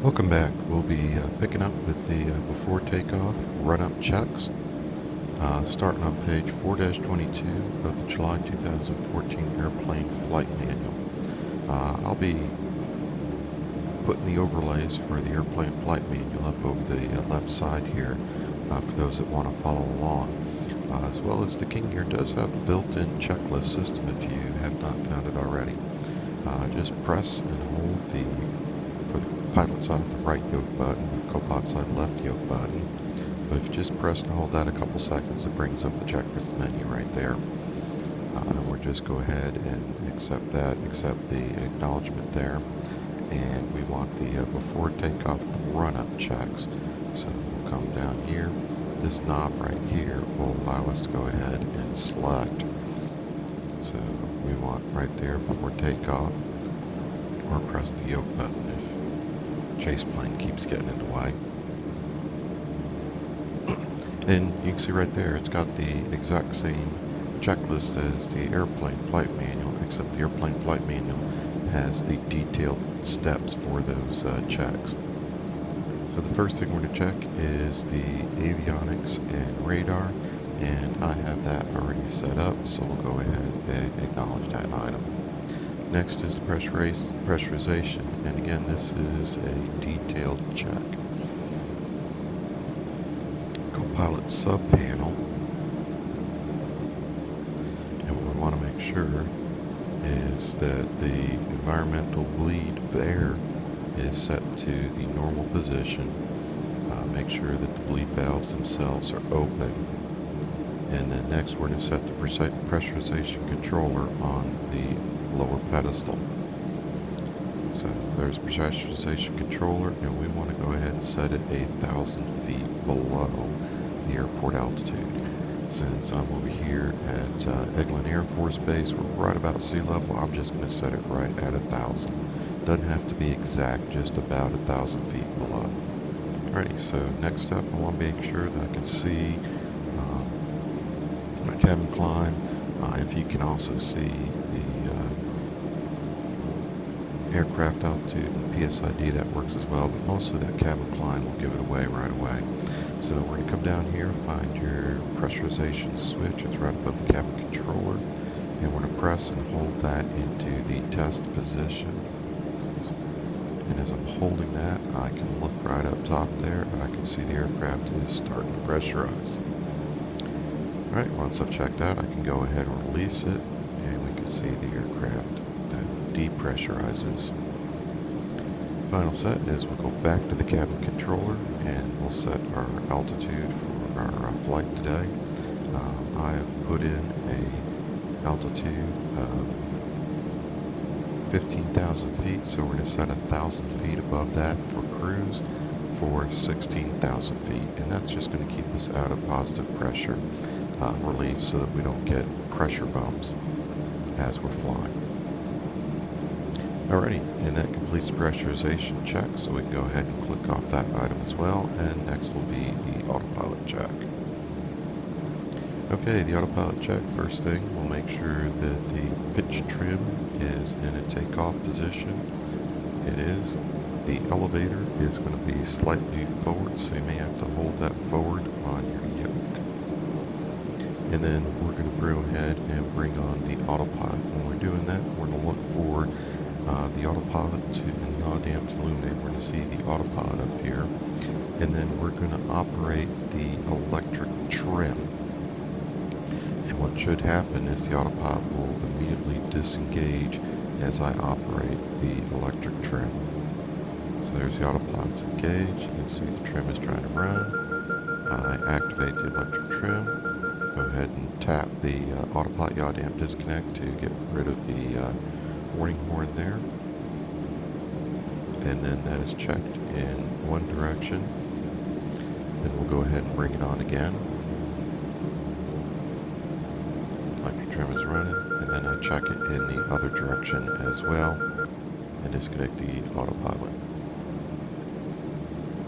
Welcome back. We'll be picking up with the before takeoff run-up checks, starting on page 4-22 of the July 2014 Airplane Flight Manual. I'll be putting the overlays for the Airplane Flight Manual up over the left side here for those that want to follow along. As well as the King Gear does have a built-in checklist system if you have not found it already. Just press and hold for the pilot side the right yoke button, co-pilot side left yoke button. But if you just press and hold that a couple seconds, it brings up the checklist menu right there. And we'll just go ahead and accept that, accept the acknowledgement there. And we want the before takeoff run-up checks. So we'll come down here. This knob right here will allow us to go ahead and select. So we want right there before takeoff, or press the yoke button if chase plane keeps getting in the way. And you can see right there, it's got the exact same checklist as the Airplane Flight Manual, except the Airplane Flight Manual has the detailed steps for those checks. So the first thing we're going to check is the avionics and radar, and I have that already set up, so we'll go ahead and acknowledge that item. Next is the pressurization, and again this is a detailed check. Co-pilot sub panel, and what we want to make sure is that the environmental bleed of air is set to the normal position. Make sure that the bleed valves themselves are open. And then next we're going to set the pressurization controller on the lower pedestal. So there's pressurization controller, and we want to go ahead and set it 1,000 feet below the airport altitude. Since I'm over here at Eglin Air Force Base, we're right about sea level, I'm just going to set it right at 1,000. Doesn't have to be exact, just about 1,000 feet below. Alrighty, so next up I want to make sure that I can see my cabin climb. If you can also see the aircraft altitude and PSID, that works as well, but mostly that cabin climb will give it away right away. So we're going to come down here, find your pressurization switch. It's right above the cabin controller, and we're going to press and hold that into the test position. And as I'm holding that, I can look right up top there, and I can see the aircraft is starting to pressurize. Alright, once I've checked that, I can go ahead and release it, and we can see the aircraft that depressurizes. Final set is we'll go back to the cabin controller, and we'll set our altitude for our flight today. I have put in a altitude of 15,000 feet, so we're going to set 1,000 feet above that for cruise for 16,000 feet, and that's just going to keep us out of positive pressure relief so that we don't get pressure bumps as we're flying. Alrighty, and that completes the pressurization check, so we can go ahead and click off that item as well, and next will be the autopilot check. Okay, the autopilot check, first thing, we'll make sure that the pitch trim is in a takeoff position. It is. The elevator is going to be slightly forward, so you may have to hold that forward on your yoke. And then we're going to go ahead and bring on the autopilot. When we're doing that, we're going to look for the autopilot in the yaw-damp illuminator. We're going to see the autopilot up here. And then we're going to operate the electric trim. And what should happen is the autopilot will immediately disengage as I operate the electric trim. So there's the autopilot's engaged. You can see the trim is trying to run. I activate the electric trim. Go ahead and tap the autopilot yaw-damp disconnect to get rid of the warning horn there. And then that is checked in one direction. Then we'll go ahead and bring it on again. Electric trim is running, and then I check it in the other direction as well and disconnect the autopilot.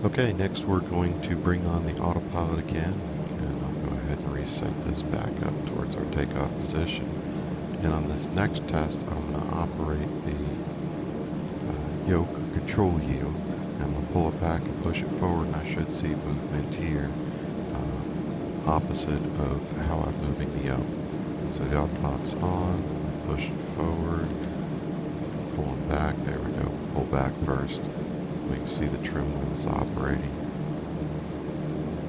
Okay, next we're going to bring on the autopilot again, and I'll go ahead and reset this back up towards our takeoff position. And on this next test, I'm going to operate the yoke control yield. I'm going to pull it back and push it forward, and I should see movement here, opposite of how I'm moving the yoke. So the autopilot's on, push it forward, pulling back, there we go, pull back first. We can see the trim wheels operating.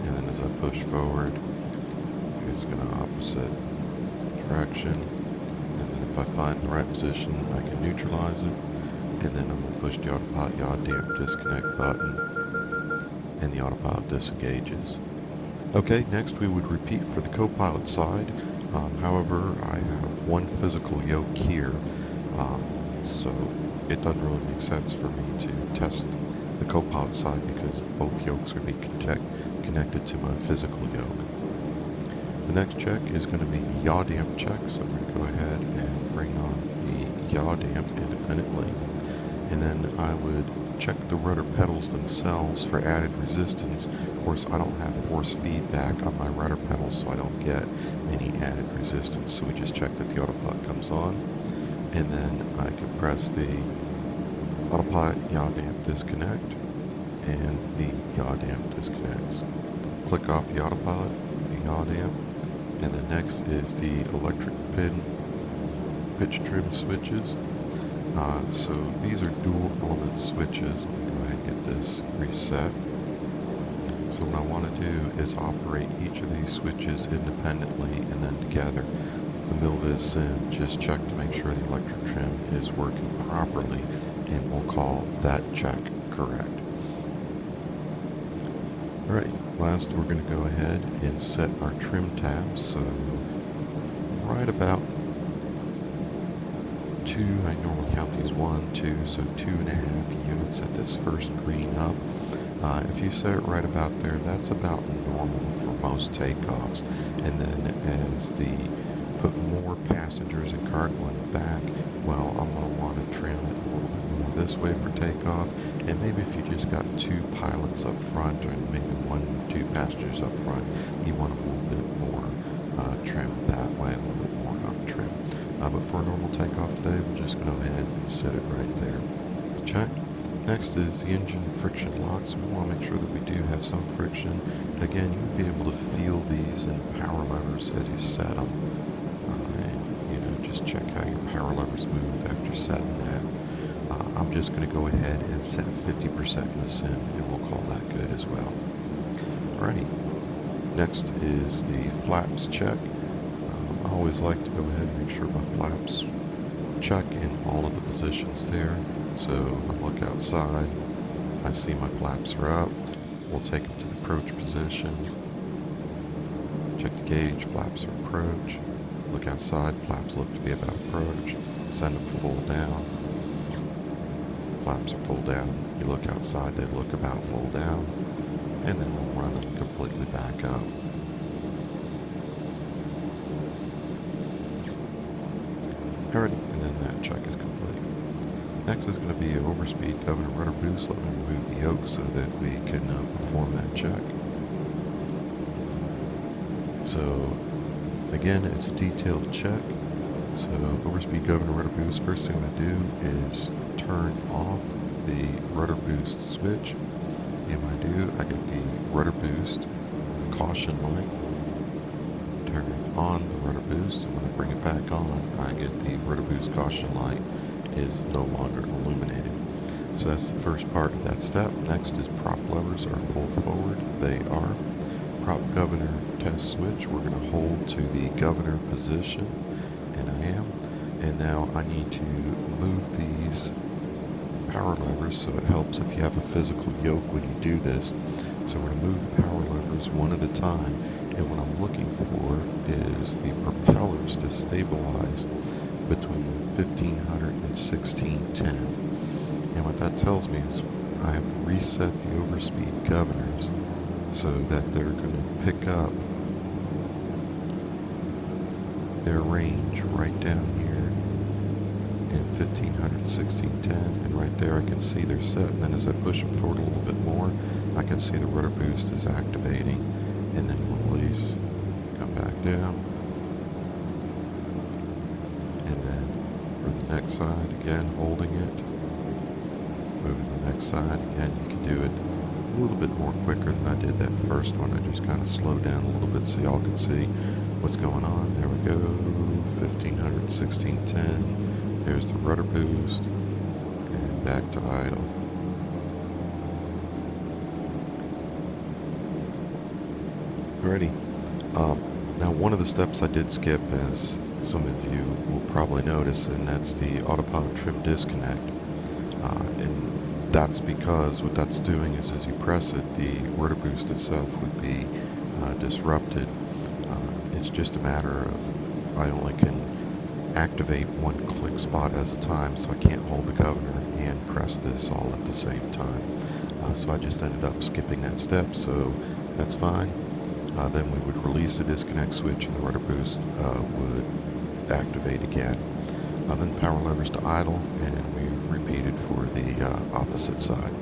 And then as I push forward, it's going to opposite direction. And then if I find the right position, I can neutralize it. And then I'm going to push the autopilot yaw damp disconnect button, and the autopilot disengages. Okay, next we would repeat for the co-pilot side. However, I have one physical yoke here, so it doesn't really make sense for me to test the co-pilot side because both yokes would be connected to my physical yoke. The next check is going to be the yaw damp check, so I'm going to go ahead and bring on the yaw damp independently. And then I would check the rudder pedals themselves for added resistance. Of course, I don't have force feedback on my rudder pedals, so I don't get any added resistance. So we just check that the autopilot comes on, and then I can press the autopilot yaw damp disconnect, and the yaw damp disconnects. Click off the autopilot, the yaw damp, and then next is the electric pin pitch trim switches. So these are dual element switches. Let me go ahead and get this reset. So what I want to do is operate each of these switches independently and then together. The MilViz sim just check to make sure the electric trim is working properly, and we'll call that check correct. Alright, last we're going to go ahead and set our trim tabs. So right about 2, I normally count these 1, 2, so 2.5 units at this first green up. If you set it right about there, that's about normal for most takeoffs. And then as the put more passengers and cargo in the back, well, I'm going to want to trim it a little bit more this way for takeoff. And maybe if you just got 2 pilots up front, or maybe 1 or 2 passengers up front, you want a little bit more trim that way, a little bit more up trim. But for a normal takeoff today, we're just going to go ahead and set it right there. Check. Next is the engine friction locks. We want to make sure that we do have some friction. Again, you'll be able to feel these in the power levers as you set them. And just check how your power levers move after setting that. I'm just going to go ahead and set 50% in the sim, and we'll call that good as well. Alrighty. Next is the flaps check. I always like to go ahead and make sure my flaps check in all of the positions there. So I look outside, I see my flaps are up, we'll take them to the approach position, check the gauge, flaps are approach, look outside, flaps look to be about approach, send them full down, flaps are full down, you look outside, they look about full down, and then we'll run them completely back up. Alrighty, and then that check is complete. Next is going to be overspeed governor rudder boost. Let me remove the yoke so that we can perform that check. So again, it's a detailed check. So overspeed governor rudder boost, first thing I'm going to do is turn off the rudder boost switch. And when I do, I get the rudder boost caution light. Turn on the rudder boost, and when I bring it back on, I get the rudder boost caution light is no longer illuminated. So that's the first part of that step. Next is prop levers are pulled forward. They are. Prop governor test switch, we're going to hold to the governor position, and I am. And now I need to move these power levers, so it helps if you have a physical yoke when you do this. So we're going to move the power levers one at a time, and what I'm looking for is the propellers to stabilize between 1500 and 1610. And what that tells me is I have reset the overspeed governors so that they're going to pick up their range right down here in 1500, 1610, and right there I can see they're set. And then as I push them forward a little bit more, I can see the rudder boost is activating, and then we'll release, come back down, and then for the next side, again holding it, moving the next side. Again, you can do it a little bit more quicker than I did that first one. I just kind of slowed down a little bit so y'all can see what's going on. There we go, 1500, 1610. There's the rudder boost, and back to idle. Alrighty. Now one of the steps I did skip, as some of you will probably notice, and that's the autopilot trim disconnect. And that's because what that's doing is as you press it, the rudder boost itself would be disrupted. It's just a matter of I only can activate one click spot at a time, so I can't hold the governor and press this all at the same time. So I just ended up skipping that step, so that's fine. Then we would release the disconnect switch and the rudder boost would activate again. Then power levers to idle, and we repeated for the opposite side.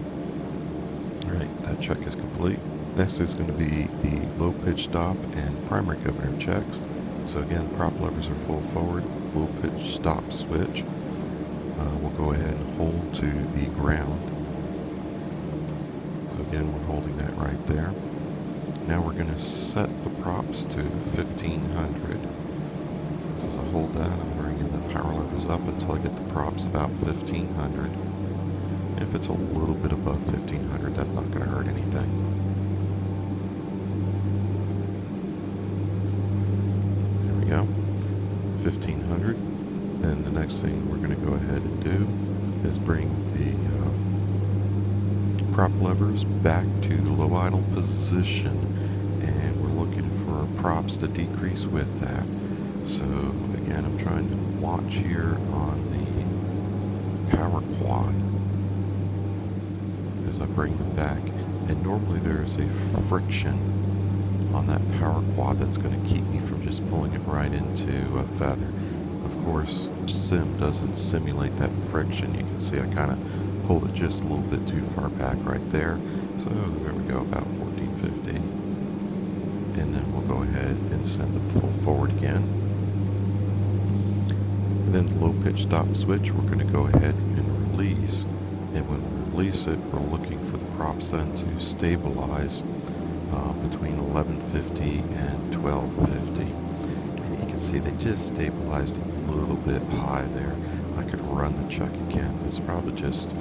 Alright, that check is complete. Next is going to be the low pitch stop and primary governor checks. So again, prop levers are full forward, low pitch stop switch. We'll go ahead and hold to the ground. So again, we're holding that right there. Now we're going to set the props to 1500. So as I hold that, I'm bringing the power levers up until I get the props about 1500. If it's a little bit above 1500, that's not going to hurt anything. There we go, 1500. Then the next thing we're going to go ahead and do is bring the prop levers back to the low idle position, and we're looking for props to decrease with that. So again, I'm trying to watch here on the power quad as I bring them back, and normally there's a friction on that power quad that's going to keep me from just pulling it right into a feather. Of course, Sim doesn't simulate that friction. You can see I kind of pulled it just a little bit too far back right there. So there we go, about 1450. And then we'll go ahead and send it full forward again. And then the low pitch stop switch, we're going to go ahead and release. And when we release it, we're looking for the props then to stabilize between 1150 and 1250. And you can see they just stabilized a little bit high there. I could run the check again. It's probably just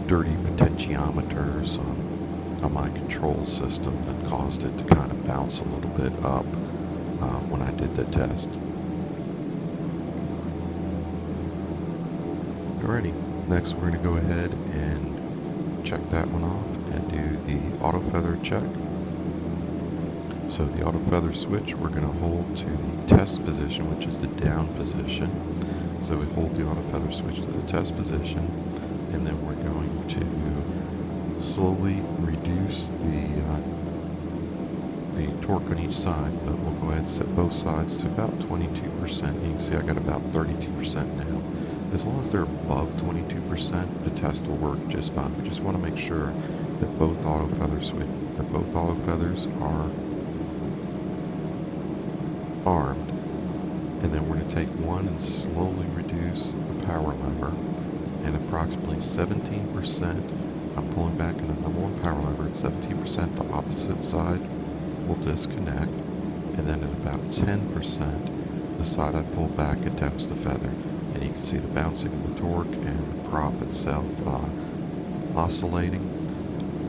dirty potentiometers on my control system that caused it to kind of bounce a little bit up when I did the test. Alrighty, next we're going to go ahead and check that one off and do the auto feather check. So the auto feather switch, we're going to hold to the test position, which is the down position. So we hold the auto feather switch to the test position, and then we're going to slowly reduce the torque on each side, but we'll go ahead and set both sides to about 22%. You can see I got about 32% now. As long as they're above 22%, the test will work just fine. We just want to make sure that both auto feathers are armed. And then we're going to take one and slowly reduce the power lever, and approximately 17%, I'm pulling back in the number one power lever at 17%, the opposite side will disconnect, and then at about 10%, the side I pull back attempts to feather. And you can see the bouncing of the torque and the prop itself oscillating,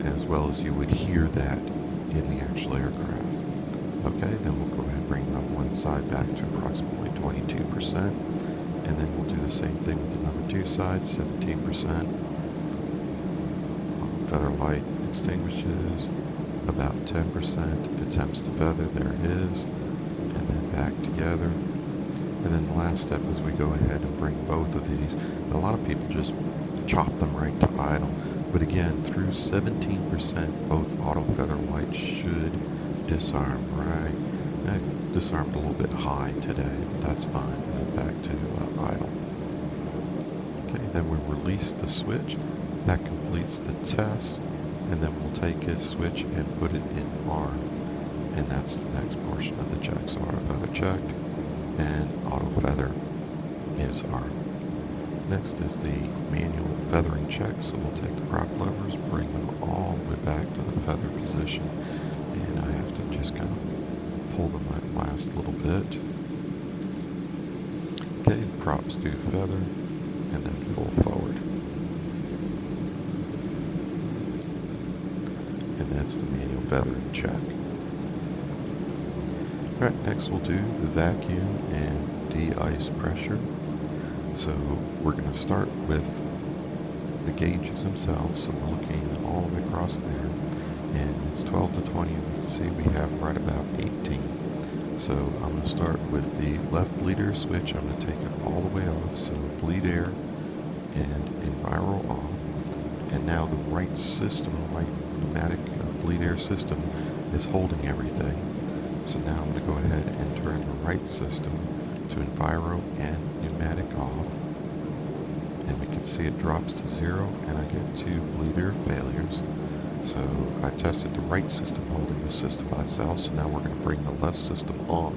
as well as you would hear that in the actual aircraft. Okay, then we'll go ahead and bring on one side back to approximately 22%, and then we'll do the same thing with the number two side, 17%. Feather light extinguishes, about 10%, attempts to feather, there it is, and then back together. And then the last step is we go ahead and bring both of these. And a lot of people just chop them right to idle, but again, through 17%, both auto feather lights should disarm, right? I disarmed a little bit high today, but that's fine. And then back to idle. Okay, then we release the switch. That completes the test, and then we'll take his switch and put it in arm, and that's the next portion of the check. So auto feather checked, and auto feather is armed. Next is the manual feathering check. So we'll take the prop levers, bring them all the way back to the feather position, and I have to just kind of pull them that last little bit. Okay, the props do feather, and then full forward. And that's the manual feathering check. Alright, next we'll do the vacuum and de-ice pressure. So we're going to start with the gauges themselves. So we're looking all the way across there, and it's 12 to 20, and we can see we have right about 18. So I'm going to start with the left bleed air switch. I'm going to take it all the way off, so bleed air and enviro off. And now the right system, right pneumatic bleed air system, is holding everything. So now I'm going to go ahead and turn the right system to enviro and pneumatic off. And we can see it drops to 0, and I get 2 bleed air failures. So I tested the right system holding the system by itself, so now we're going to bring the left system on.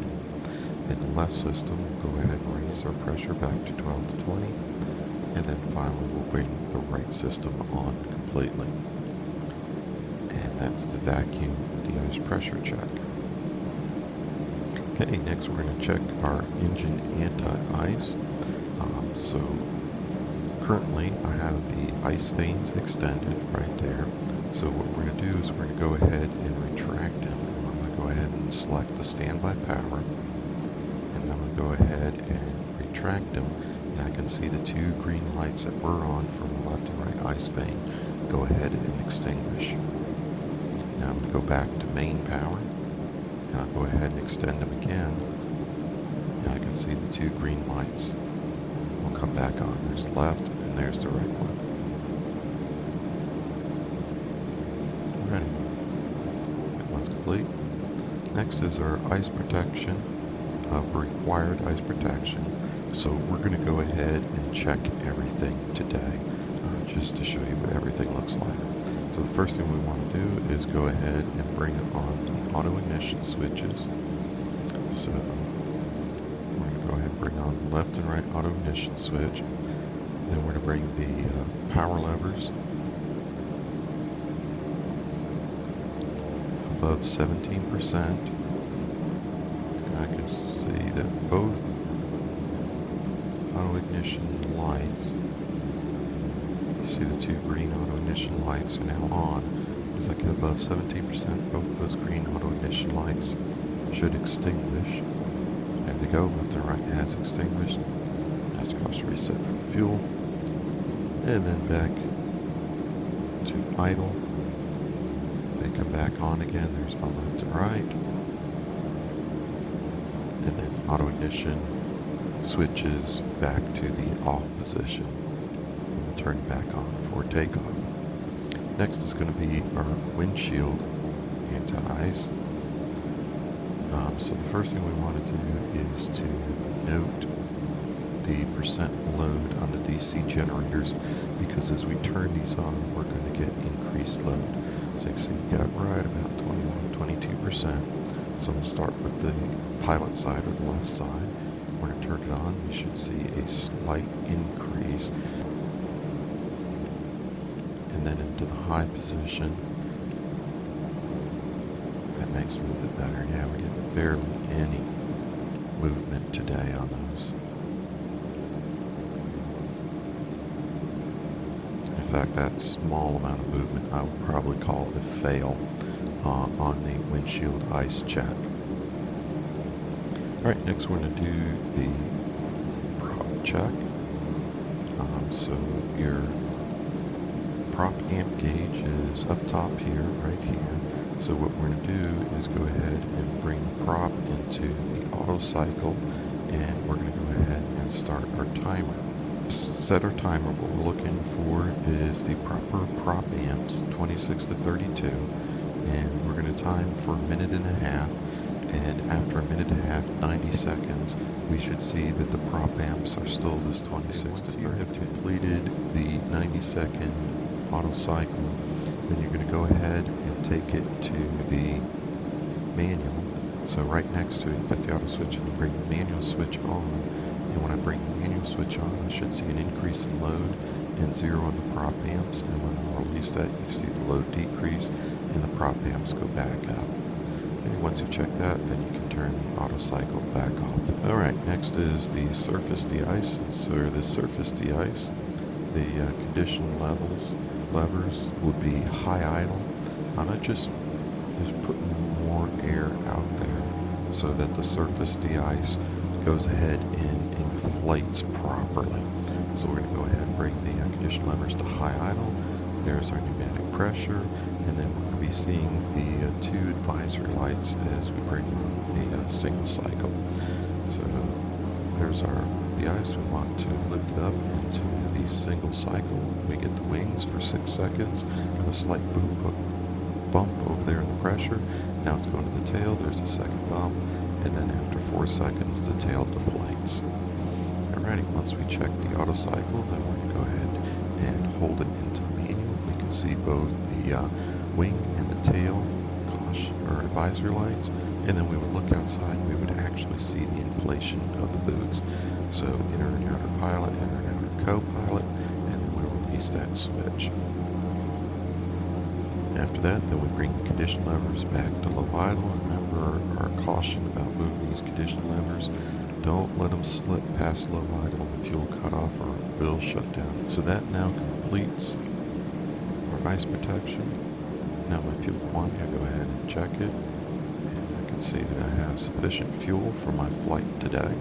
And the left system, go ahead and raise our pressure back to 12 to 20. And then finally we'll bring the right system on completely. And that's the vacuum de-ice pressure check. Okay, next we're going to check our engine anti-ice. So currently I have the ice vanes extended right there. So what we're going to do is we're going to go ahead and retract them. I'm going to go ahead and select the standby power, and I'm going to go ahead and retract them, and I can see the 2 green lights that were on from the left and right ice vane go ahead and extinguish. Now I'm going to go back to main power, and I'll go ahead and extend them again, and I can see the 2 green lights will come back on. There's the left and there's the right one. Ready. That one's complete. Next is our ice protection, required ice protection. So we're going to go ahead and check everything today, just to show you what everything looks like. So the first thing we want to do is go ahead and bring on the auto ignition switches. So we're going to go ahead and bring on the left and right auto ignition switch. Then we're going to bring the power levers above 17%. And I can see that both auto ignition lights, you see the 2 green auto ignition lights are now on. As I get above 17%, both those green auto ignition lights should extinguish. There they go, left and right has extinguished. Has to cost reset for the fuel. And then back to idle. They come back on again. There's my left and right. And then auto ignition switches back to the off position. And turn back on for takeoff. Next is going to be our windshield anti-ice. So the first thing we want to do is to note the percent load on the DC generators, because as we turn these on, we're going to get increased load. So you can see we got right about 21-22%. So I'm going to start with the pilot side or the left side. When I turn it on, we should see a slight increase. And then into the high position. That makes it a little bit better. Yeah, we're getting barely any movement today on those. In fact, that small amount of movement, I would probably call it a fail on the windshield ice check. Alright, next we're going to do the prop check. So your prop amp gauge is up top here, right here. So what we're going to do is go ahead and bring the prop into the auto cycle, and we're going to go ahead and start our timer. Set our timer. What we're looking for is the proper prop amps, 26 to 32, and we're going to time for a minute and a half. And after a minute and a half, 90 seconds, we should see that the prop amps are still this 26 to 30. You have completed the 90-second auto cycle, then you're going to go ahead and take it to the manual. So right next to it, put the auto switch and bring the manual switch on, And when I bring the manual switch on, I should see an increase in load and 0 on the prop amps. And when I release that, you see the load decrease and the prop amps go back up. Okay, once you check that, then you can turn the auto cycle back off. Alright, next is the surface de-ice. So the surface de-ice, the condition levers would be high idle. I'm just putting more air out there so that the surface de-ice goes ahead and inflates properly. So we're going to go ahead and bring the condition levers to high idle. There's our pneumatic pressure, and then we're going to be seeing the 2 advisory lights as we bring on the single cycle. So there's our de-ice. We want to lift it up into the single cycle. We get the wings for 6 seconds, and a slight bump over there in the pressure. Now it's going to the tail. There's a second bump, and then after 4 seconds, the tail deflates. Alrighty, once we check the auto cycle, then we're going to go ahead and hold it into manual. We can see both the wing and the tail caution or advisory lights, and then we would look outside and we would actually see the inflation of the boots. So inner and outer pilot, inner and outer co-pilot, and then we release that switch. After that, then we bring the condition levers back to low idle. Remember our caution about moving these condition levers. Don't let them slip past low idle when fuel cut off or will shut down. So that now completes our ice protection. Now my fuel quantity, I go ahead and check it. And I can see that I have sufficient fuel for my flight today.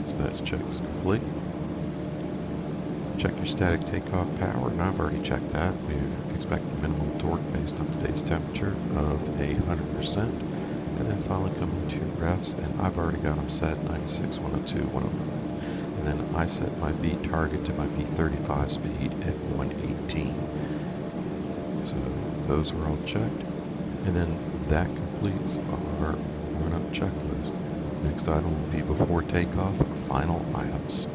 So that's checked complete. Check your static takeoff power, and I've already checked that. We expect a minimum torque based on today's temperature of 100%. And then finally coming to your refs, and I've already got them set 96, 102, 109. And then I set my V target to my V35 speed at 118. So those are all checked. And then that completes our run-up checklist. Next item will be before takeoff, final items.